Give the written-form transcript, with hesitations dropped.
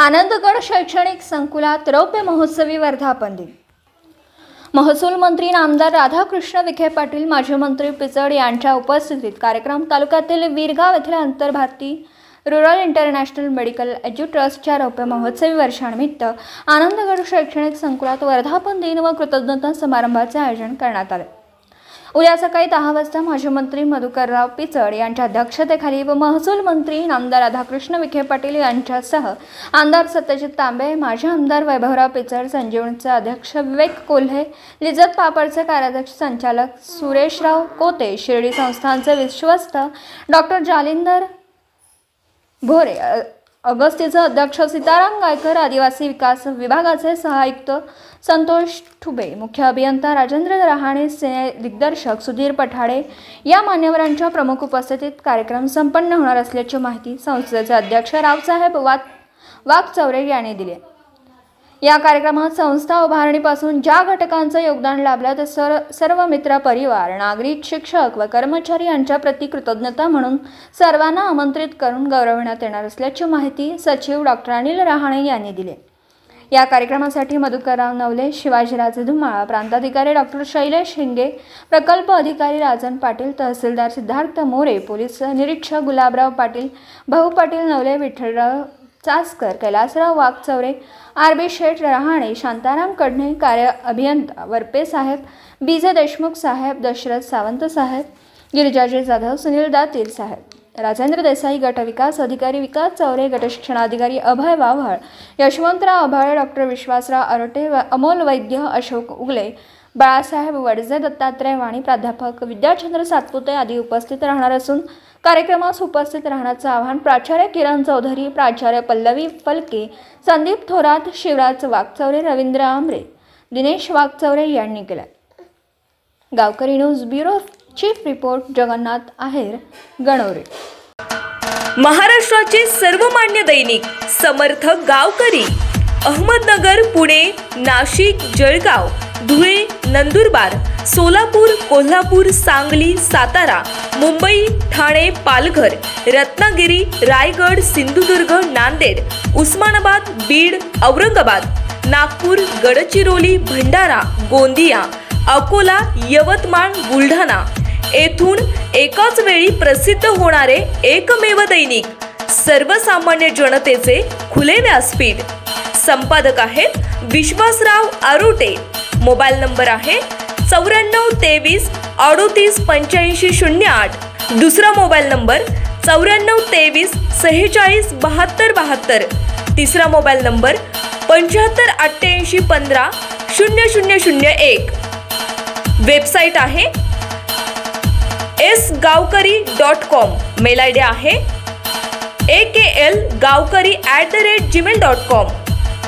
आनंदगड शैक्षणिक संकुलात रौप्य महोत्सवी वर्धापन दिन। महसूल मंत्री नामदार राधाकृष्ण विखे पाटील, माजी मंत्री पिचड यांच्या उपस्थितीत कार्यक्रम तालुक्यातील वीरगाव येथील आंतरभारती रूरल इंटरनॅशनल मेडिकल एज्यू ट्रस्टच्या रौप्य महोत्सवी वर्षानिमित्त आनंदगड शैक्षणिक संकुलात वर्धापन दिन व कृतज्ञता समारंभाचे आयोजन करण्यात आले। उद्या सकाळी 10 वाजता माजी मंत्री मधुकरराव पिचड यांच्या अध्यक्षतेखाली व महसूल मंत्री नामदार राधाकृष्ण विखे पाटील यांच्यासह आमदार सत्यजित तांबे, माजी आमदार वैभवराव पिचड, संजीवनीचे अध्यक्ष विवेक कोल्हे, लिज्जत पापडचे कार्याध्यक्ष संचालक सुरेशराव कोते, शिर्डी संस्थानचे विश्वस्त डॉक्टर जालिंदर भोरे, अगस्तीचे अध्यक्ष सीताराम गायकर, आदिवासी विकास विभागाचे सहाय्युक्त संतोष ठुबे, मुख्य अभियंता राजेंद्र रहाणे, दिग्दर्शक सुधीर पठाडे या मान्यवरांच्या प्रमुख उपस्थितीत कार्यक्रम संपन्न होणार असल्याची माहिती संस्थेचे अध्यक्ष रावसाहेब वाघचौरे यांनी दिली। या कार्यक्रमात संस्था उभारणीपासून ज्या घटकांचे योगदान लाभले ते सर्व मित्र परिवार, नागरिक, शिक्षक व कर्मचारी यांच्या प्रति कृतज्ञता म्हणून सर्वांना आमंत्रित करून गौरवण्यात येणार असल्याची माहिती सचिव डॉक्टर अनिल रहाणे यांनी दिली। या कार्यक्रमासाठी मधुकरराव नवले, शिवाजीराजे धुमाळ, प्रांताधिकारी डॉक्टर शैलेश हिंगे, प्रकल्प अधिकारी राजन पाटील, तहसीलदार सिद्धार्थ मोरे, पोलीस निरीक्षक गुलाबराव पाटील, भाऊ पाटील नवले, विठ्ठलराव चासकर, कैलासराव वाघचौरे, आर.बी. शेठ रहाणे, शांताराम कडणे, कार्य अभियंता वरपे साहेब, बीजे देशमुख साहेब, दशरथ सावंत साहेब, गिरिजाजी जाधव, सुनील दातीर साहेब, राजेंद्र देसाई, गट विकास अधिकारी विकास चौरे, गट शिक्षणाधिकारी अभय वाव्हळ, यशवंतराव अभाळे, डॉक्टर विश्वासराव अरटे, अमोल वैद्य, अशोक उगले, बाळासाहेब वडजे, दत्तात्रय वाणी, प्राध्यापक विद्याचंद्र सातपुते आदी उपस्थित राहणार असून कार्यक्रमास उपस्थित राहण्याचे आवाहन प्राचार्य किरण चौधरी, प्राचार्य पल्लवी फलके, संदीप थोरात, शिवराज वाघचौरे, रवींद्र आमरे, दिनेश वाघचौरे यांनी केले। Gavkari news bureau chief report Jagannath Aher, Ganore. महाराष्ट्राचे सर्वमान्य दैनिक समर्थ गावकरी, अहमदनगर, पुणे, नाशिक, जळगाव, धुळे, नंदुरबार, सोलापूर, कोल्हापूर, सांगली, सातारा, मुंबई, ठाणे, पालघर, रत्नागिरी, रायगड, सिंधुदुर्ग, नांदेड, उस्मानाबाद, बीड, औरंगाबाद, नागपूर, गडचिरोली, भंडारा, गोंदिया, अकोला, यवतमाळ, बुलढाणा येथून एकाच वेळी प्रसिद्ध होणारे एकमेव दैनिक, सर्वसामान्य जनतेचे खुले व्यासपीठ। संपादक आहेत विश्वासराव अरोटे। मोबाईल नंबर आहे 94 23 38 85 08। दुसरा मोबाईल नंबर 94 23 46 72 72। तिसरा मोबाईल नंबर 75 88 15 0001। वेबसाईट आहे sgavkari.com। मेल आयडी आहे akl gavkari@gmail.com।